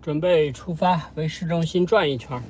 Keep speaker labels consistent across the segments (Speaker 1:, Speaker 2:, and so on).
Speaker 1: 准备出发，为市中心转一圈。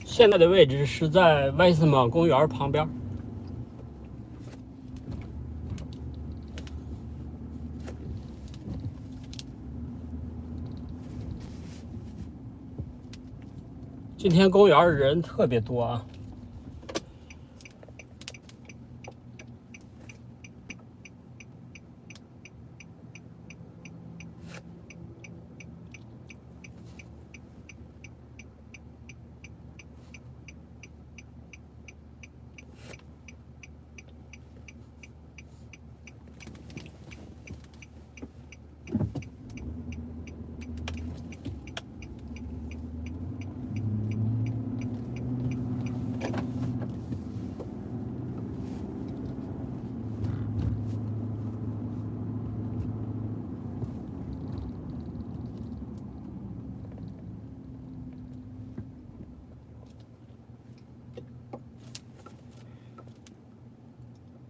Speaker 1: 现在的位置是在威斯蒙公园旁边。今天公园人特别多啊。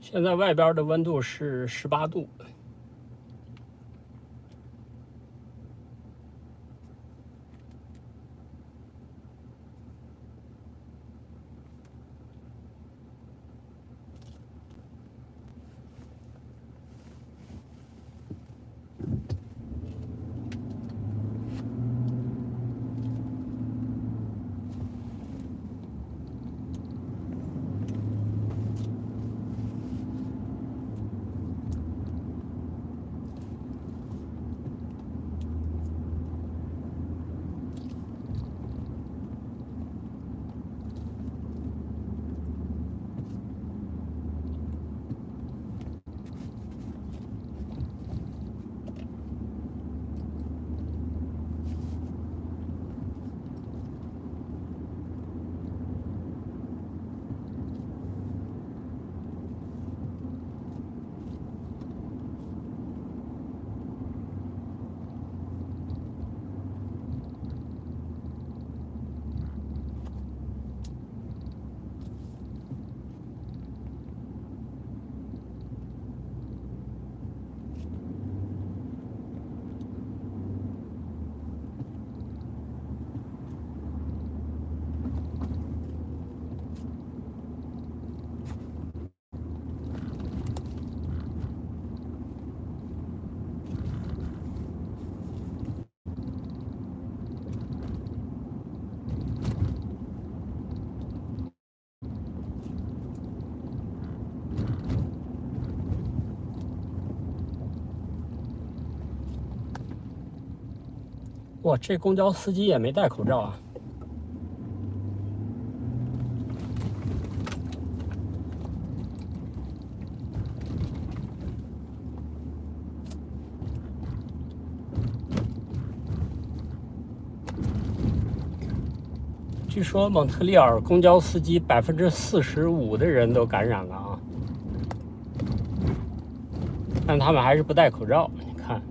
Speaker 1: 现在外边的温度是18度。哇，这公交司机也没戴口罩啊！据说蒙特利尔公交司机45%的人都感染了啊，但他们还是不戴口罩。你看。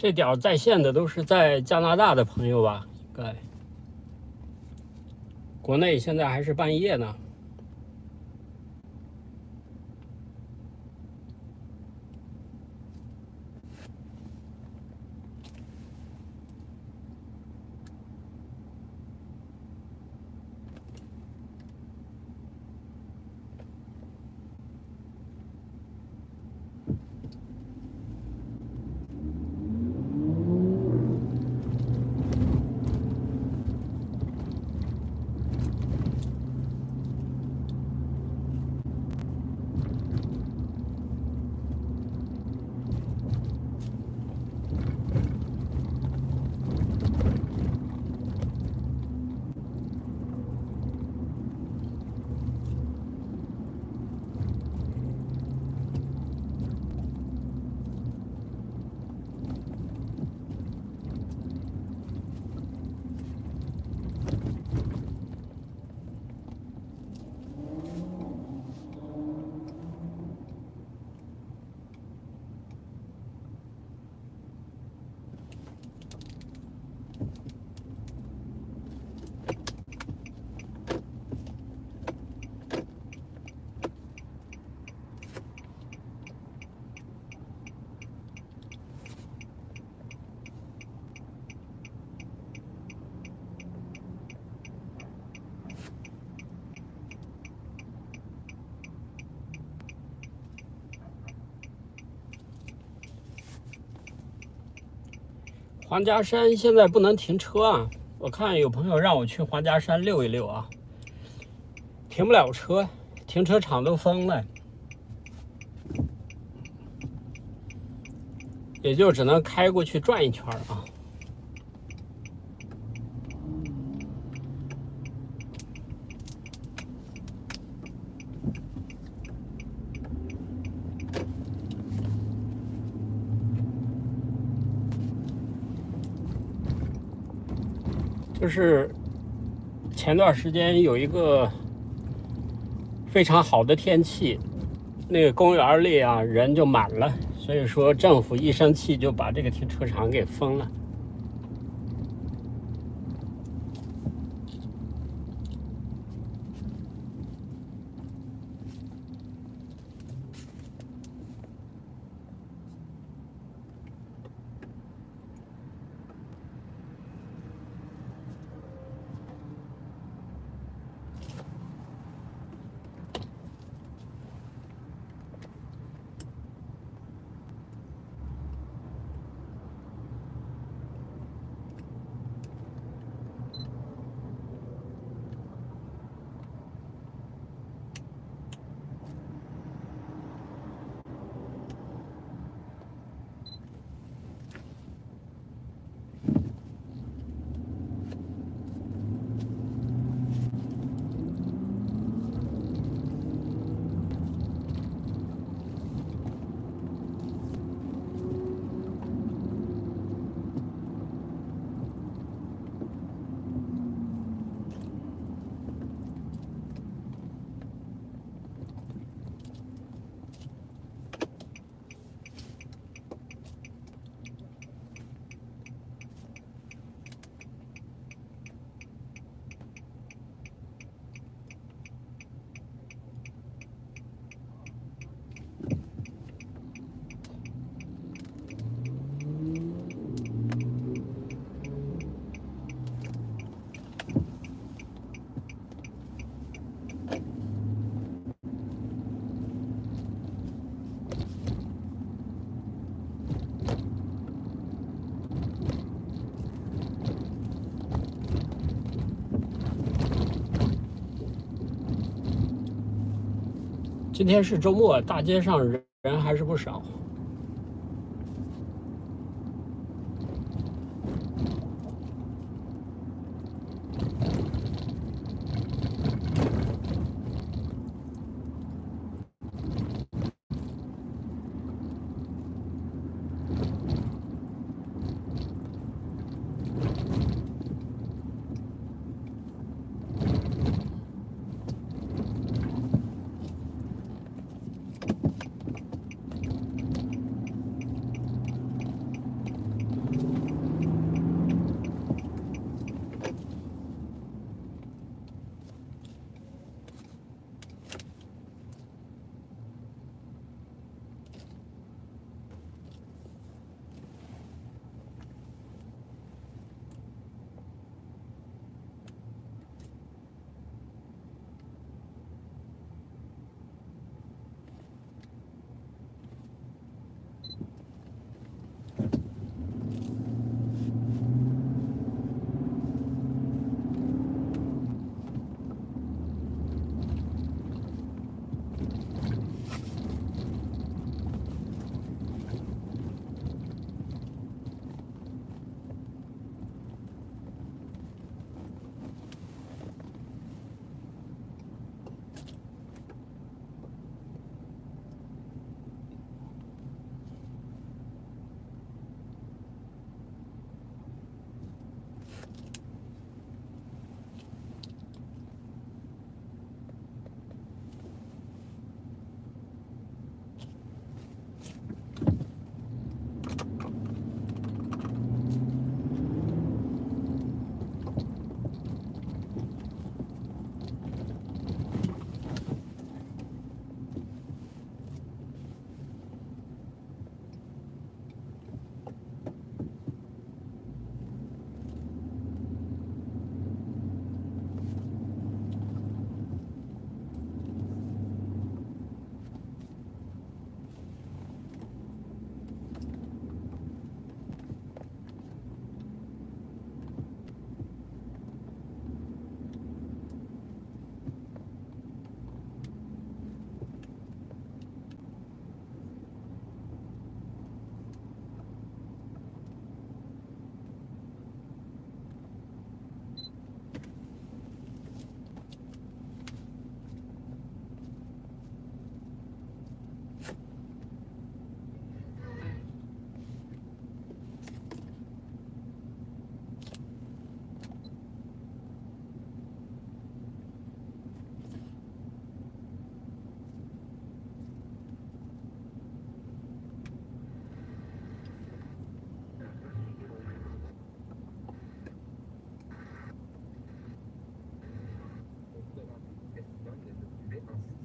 Speaker 1: 这点在线的都是在加拿大的朋友吧？应该，国内现在还是半夜呢。黄家山现在不能停车啊！我看有朋友让我去黄家山溜一溜啊，停不了车，停车场都封了，也就只能开过去转一圈啊。就是前段时间有一个非常好的天气，那个公园里啊人就满了，所以说政府一生气就把这个停车场给封了。今天是周末，大街上人还是不少。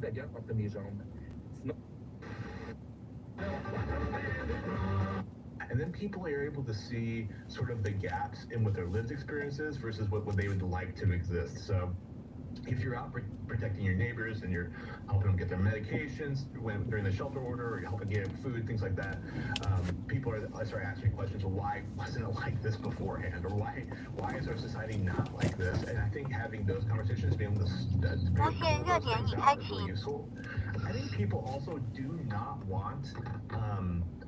Speaker 2: c'est-à-dire entre mes jambes. Sinon,
Speaker 3: And then people are able to see sort of the gaps in what their lived experiences versus what they would like to exist. So if you're out protecting your neighbors and you're helping them get their medications during the shelter order, or you're helping get food, things like that, people start asking questions. Well, why wasn't it like this beforehand, or why is our society not like this? And I think having those conversations, being able to pull those things out is really useful. I think people also do not want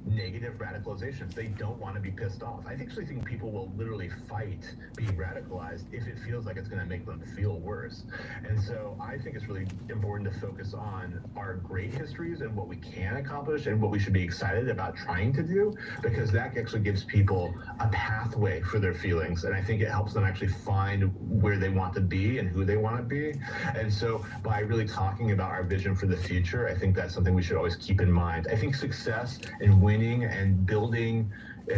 Speaker 3: negative radicalizations. They don't want to be pissed off. I actually think people will literally fight being radicalized if it feels like it's going to make them feel worse. And so I think it's really important to focus on our great histories and what we can accomplish and what we should be excited about trying to do, because that actually gives people a pathway for their feelings. And I think it helps them actually find where they want to be and who they want to be. And so by really talking about our vision for the future, I think that's something we should always keep in mind. I think success and winning and building,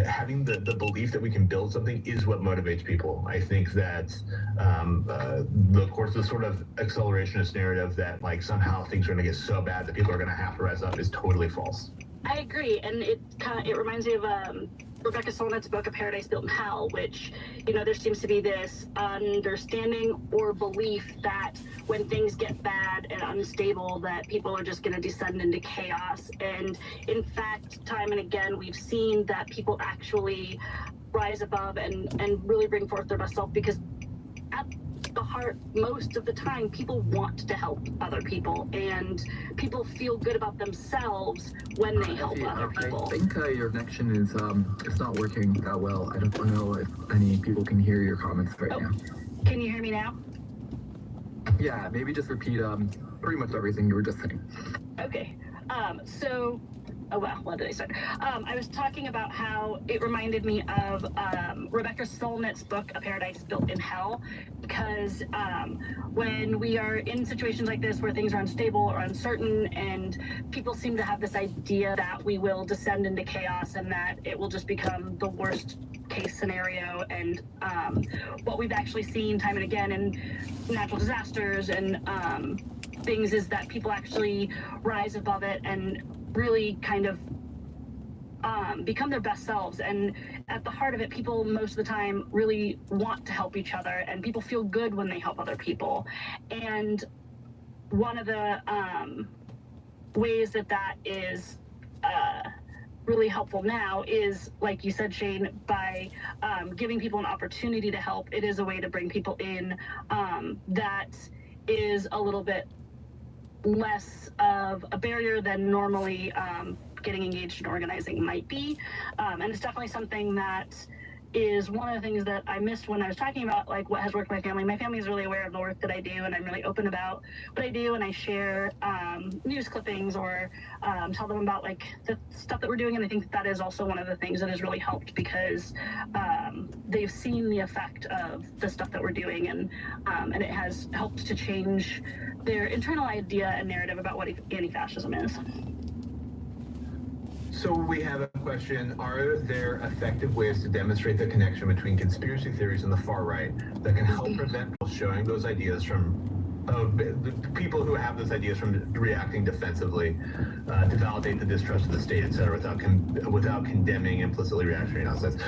Speaker 3: having the belief that we can build something is what motivates people. I think that the sort of accelerationist narrative that like somehow things are going to get so bad that people are going to have to rise up is totally false.
Speaker 4: I agree, and it reminds me of Rebecca Solnit's book, A Paradise Built in Hell, which, there seems to be this understanding or belief that when things get bad and unstable, that people are just going to descend into chaos. And in fact, time and again, we've seen that people actually rise above and really bring forth their best self, because at the heart, most of the time, people want to help other people, and people feel good about themselves when they help other people.
Speaker 2: I think your connection is it's not working that well. I don't know if any people can hear your comments right now.
Speaker 4: Can you hear me now?
Speaker 2: Yeah, maybe just repeat pretty much everything you were just saying.
Speaker 4: Okay. What did I start? I was talking about how it reminded me of Rebecca Solnit's book, A Paradise Built in Hell, because when we are in situations like this where things are unstable or uncertain, and people seem to have this idea that we will descend into chaos and that it will just become the worst case scenario, and what we've actually seen time and again in natural disasters and things is that people actually rise above it and really kind of become their best selves. And at the heart of it, people most of the time really want to help each other, and people feel good when they help other people. And one of the ways that is really helpful now is, like you said, Shane, by giving people an opportunity to help. It is a way to bring people in that is a little bit less of a barrier than normally getting engaged in organizing might be. And it's definitely something that is one of the things that I missed when I was talking about like what has worked for my family. My family is really aware of the work that I do, and I'm really open about what I do, and I share news clippings or tell them about like the stuff that we're doing. And I think that is also one of the things that has really helped, because they've seen the effect of the stuff that we're doing, and it has helped to change their internal idea and narrative about what anti-fascism is.
Speaker 3: So we have a question. Are there effective ways to demonstrate the connection between conspiracy theories and the far right that can help prevent people showing those ideas from the people who have those ideas from reacting defensively to validate the distrust of the state, et cetera, without condemning implicitly reactionary nonsense?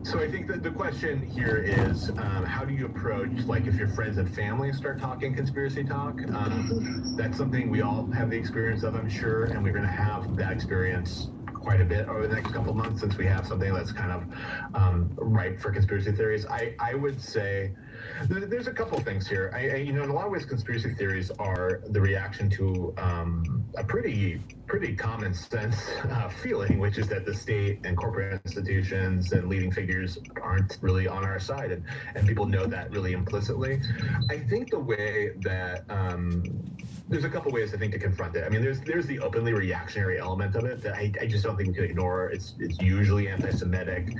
Speaker 3: So I think that the question here is, how do you approach, like, if your friends and family start talking conspiracy talk? That's something we all have the experience of, I'm sure, and we're going to have that experience quite a bit over the next couple of months, since we have something that's kind of ripe for conspiracy theories. I would say there's a couple of things here. In a lot of ways, conspiracy theories are the reaction to a pretty common sense feeling, which is that the state and corporate institutions and leading figures aren't really on our side, and people know that really implicitly. I think the way that there's a couple ways I think to confront it. I mean, there's the openly reactionary element of it that I just don't think we can ignore. It's usually anti-Semitic.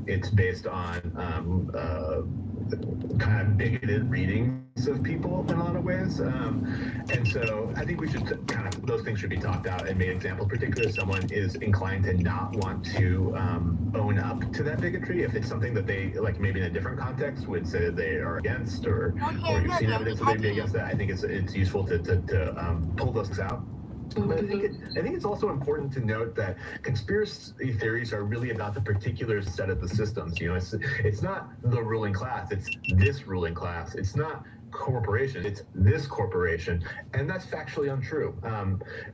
Speaker 3: It's based on kind of bigoted readings of people in a lot of ways. And so I think we should those things should be talked out and made examples, particularly if someone is inclined to not want to own up to that bigotry. If it's something that they, like maybe in a different context, would say that they are against, or you've seen evidence that they'd be against that, I think it's useful to pull those out. But I think it's also important to note that conspiracy theories are really about the particular set of the systems. You know, it's not the ruling class, it's this ruling class. It's not corporation, it's this corporation, and that's factually untrue.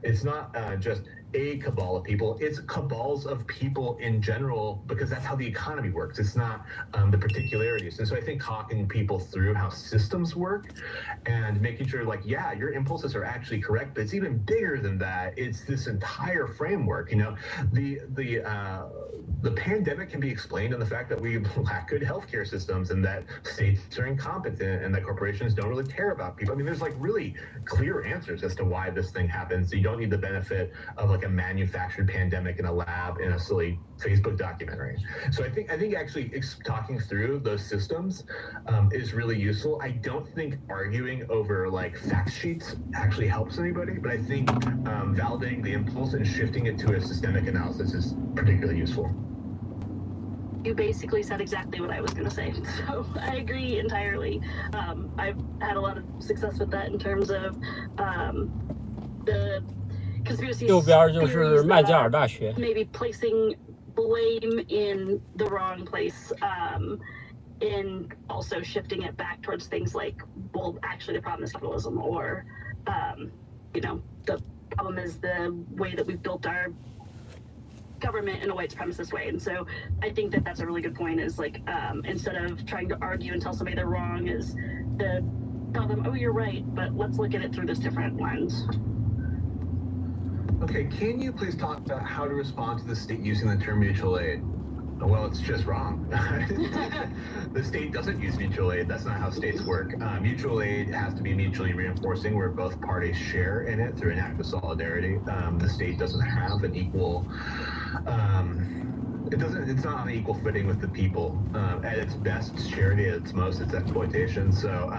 Speaker 3: It's not just a cabal of people, it's cabals of people in general, because that's how the economy works. It's not the particularities. And so I think talking people through how systems work and making sure, like, yeah, your impulses are actually correct, but it's even bigger than that. It's this entire framework. You know, the pandemic can be explained in the fact that we lack good healthcare systems, and that states are incompetent, and that corporations don't really care about people. I mean, there's like really clear answers as to why this thing happens. So you don't need the benefit of like a manufactured pandemic in a lab in a silly Facebook documentary. So I think actually talking through those systems is really useful. I don't think arguing over like fact sheets actually helps anybody, but I think validating the impulse and shifting it to a systemic analysis is particularly useful.
Speaker 4: You basically said exactly what I was going to say, so I agree entirely. I've had a lot of success with that in terms of the conspiracy
Speaker 1: 右边就是麦加尔大学。
Speaker 4: maybe placing blame in the wrong place, in also shifting it back towards things like, well, actually the problem is capitalism, or you know, the problem is the way that we've built our government in a white supremacist way. And so I think that that's a really good point, is like, instead of trying to argue and tell somebody they're wrong, is to tell them, oh, you're right, but let's look at it through this different lens.
Speaker 3: Okay, can you please talk about how to respond to the state using the term mutual aid? Well, it's just wrong. The state doesn't use mutual aid. That's not how states work. Mutual aid has to be mutually reinforcing, where both parties share in it through an act of solidarity. The state doesn't have an equal, it's not on an equal footing with the people. At its best, it's charity. At its most, it's exploitation. So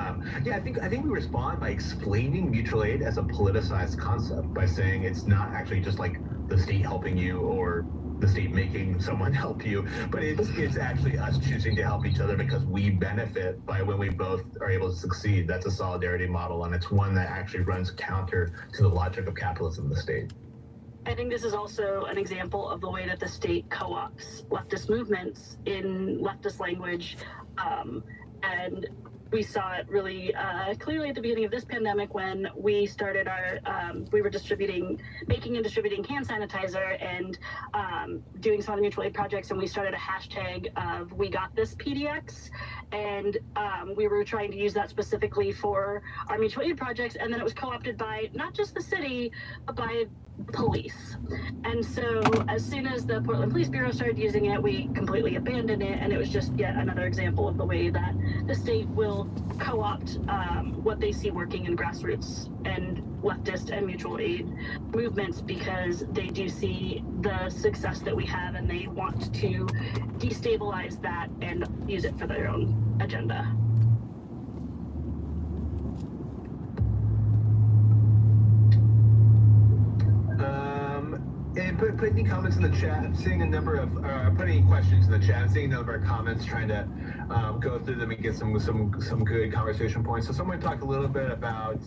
Speaker 3: yeah, I think we respond by explaining mutual aid as a politicized concept, by saying it's not actually just like the state helping you or the state making someone help you, but it's actually us choosing to help each other because we benefit by when we both are able to succeed. That's a solidarity model, and it's one that actually runs counter to the logic of capitalism in the state.
Speaker 4: I think this is also an example of the way that the state co-opts leftist movements in leftist language, and we saw it really clearly at the beginning of this pandemic when we started our, we were making and distributing hand sanitizer and doing some of the mutual aid projects, and we started a hashtag of We Got This PDX, and we were trying to use that specifically for our mutual aid projects, and then it was co-opted by not just the city, but by police. And so as soon as the Portland Police Bureau started using it, we completely abandoned it, and it was just yet another example of the way that the state will co-opt what they see working in grassroots and leftist and mutual aid movements, because they do see the success that we have and they want to destabilize that and use it for their own agenda.
Speaker 3: And put any comments in the chat. I'm seeing a number of put any questions in the chat. I'm seeing a number of comments, trying to go through them and get some good conversation points. So someone talked a little bit about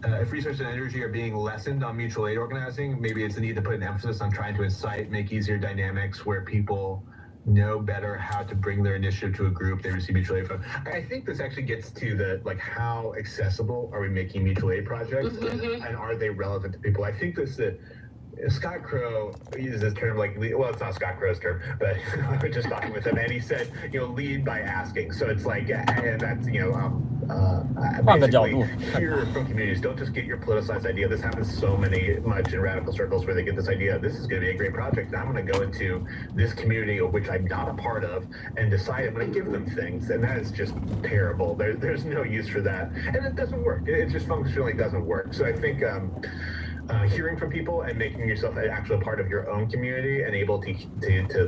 Speaker 3: if resources and energy are being lessened on mutual aid organizing, maybe it's a need to put an emphasis on trying to incite, make easier dynamics where people know better how to bring their initiative to a group they receive mutual aid from. I think this actually gets to the, like, how accessible are we making mutual aid projects, and are they relevant to people? I think this that Scott Crow uses this term, like, well, it's not Scott Crow's term, but I was just talking with him, and he said, lead by asking. So it's like, and that's, basically hear from communities. Don't just get your politicized idea. This happens so much in radical circles, where they get this idea, this is going to be a great project, and I'm going to go into this community of which I'm not a part of and decide I'm going to give them things. And that is just terrible. There's no use for that, and it doesn't work. It just functionally doesn't work. So I think hearing from people and making yourself an actual part of your own community and able to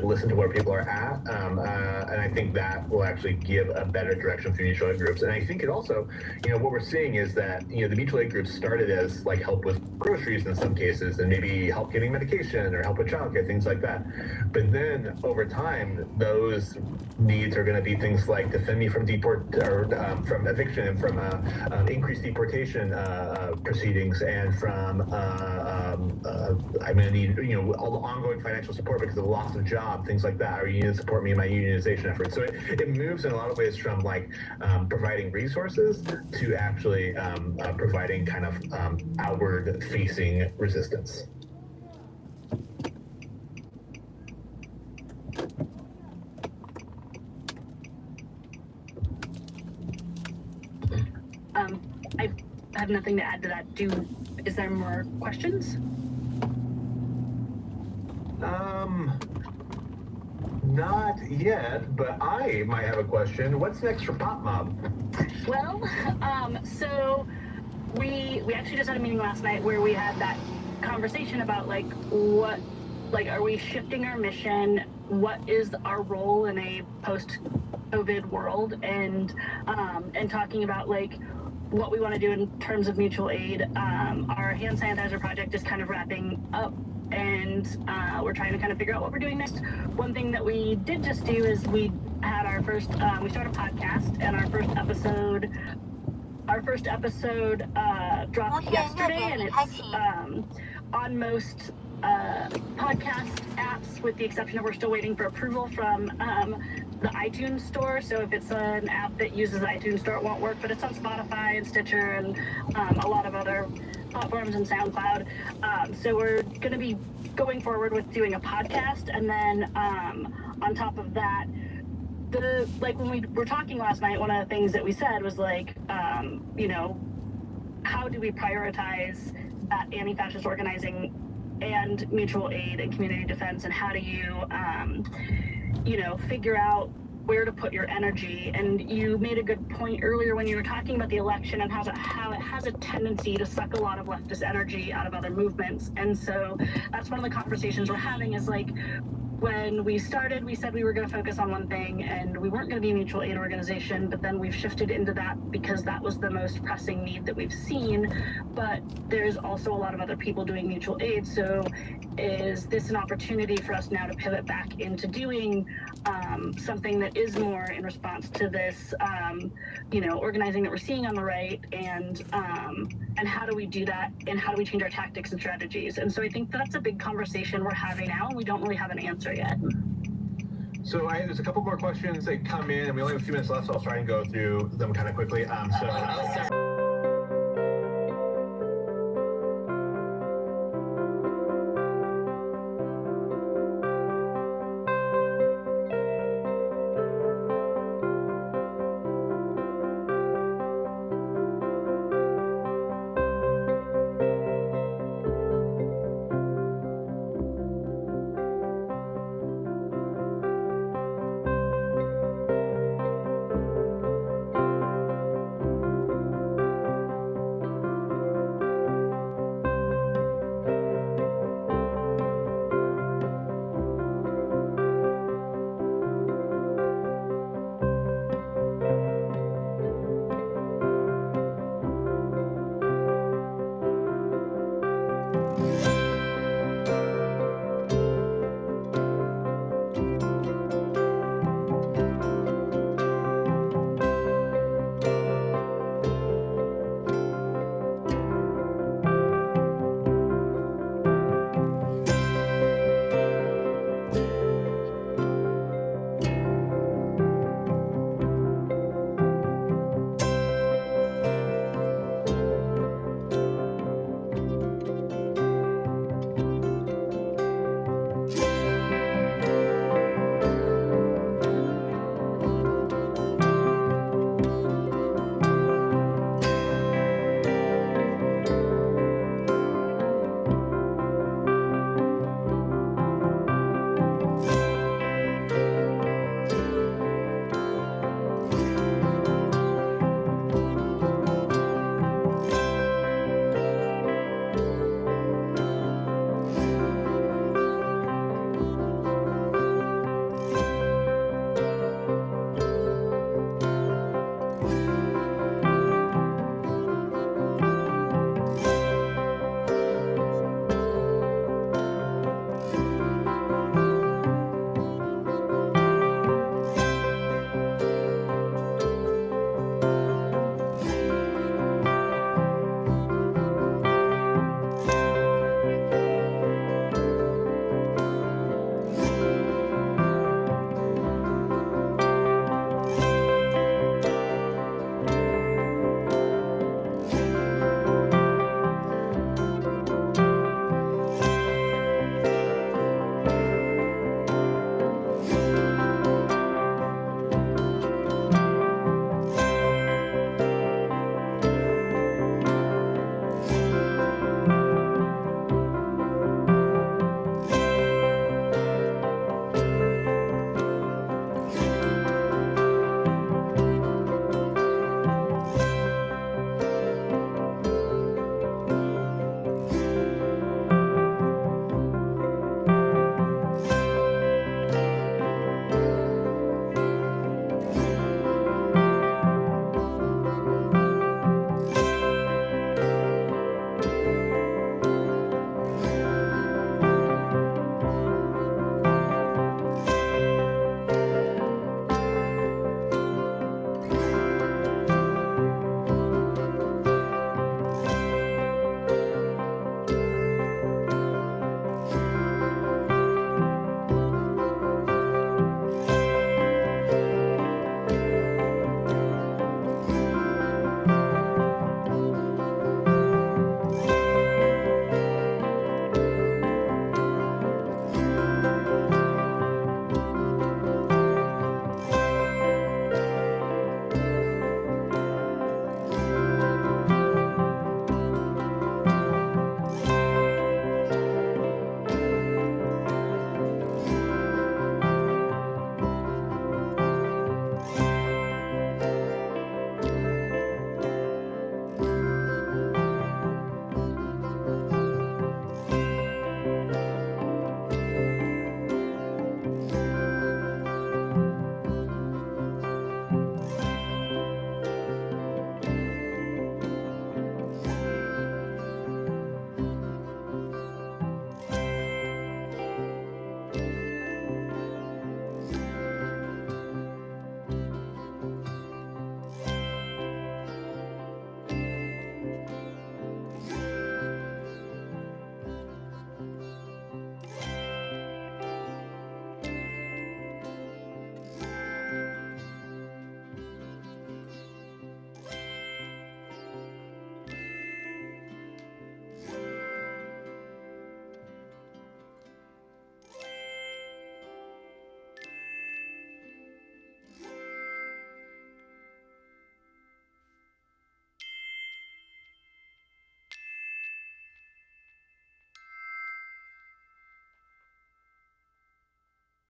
Speaker 3: listen to where people are at. And I think that will actually give a better direction for mutual aid groups. And I think it also, what we're seeing is that, the mutual aid groups started as like help with groceries in some cases, and maybe help getting medication or help with childcare, things like that. But then over time, those needs are going to be things like defend me from from eviction and from increased deportation proceedings, and from I'm going to need all the ongoing financial support because of the loss of job, things like that. Or you need to support me in my unionization efforts. So it moves in a lot of ways from like providing resources to actually providing kind of outward facing resistance.
Speaker 4: I have nothing to add to that. Is there more questions?
Speaker 3: Not yet, but I might have a question. What's next for Pop Mob?
Speaker 4: Well, so we actually just had a meeting last night where we had that conversation about are we shifting our mission? What is our role in a post-COVID world? And talking about what we want to do in terms of mutual aid. Our hand sanitizer project is kind of wrapping up, and we're trying to kind of figure out what we're doing next. One thing that we did just do is we had our first, we started a podcast, and our first episode dropped yesterday, and it's on most podcast apps, with the exception of we're still waiting for approval from the iTunes store. So if it's an app that uses the iTunes store, it won't work, but it's on Spotify and Stitcher and a lot of other platforms and SoundCloud. So we're going to be going forward with doing a podcast, and then on top of that, when we were talking last night, one of the things that we said was how do we prioritize that anti-fascist organizing and mutual aid and community defense, and how do you figure out where to put your energy? And you made a good point earlier when you were talking about the election and how it has a tendency to suck a lot of leftist energy out of other movements. And so that's one of the conversations we're having is when we started, we said we were going to focus on one thing and we weren't going to be a mutual aid organization, but then we've shifted into that because that was the most pressing need that we've seen. But there's also a lot of other people doing mutual aid. So is this an opportunity for us now to pivot back into doing something that is more in response to this, organizing that we're seeing on the right, and how do we do that, and how do we change our tactics and strategies? And so I think that's a big conversation we're having now, and we don't really have an answer yet.
Speaker 3: So there's a couple more questions that come in, and we only have a few minutes left, so I'll try and go through them kind of quickly.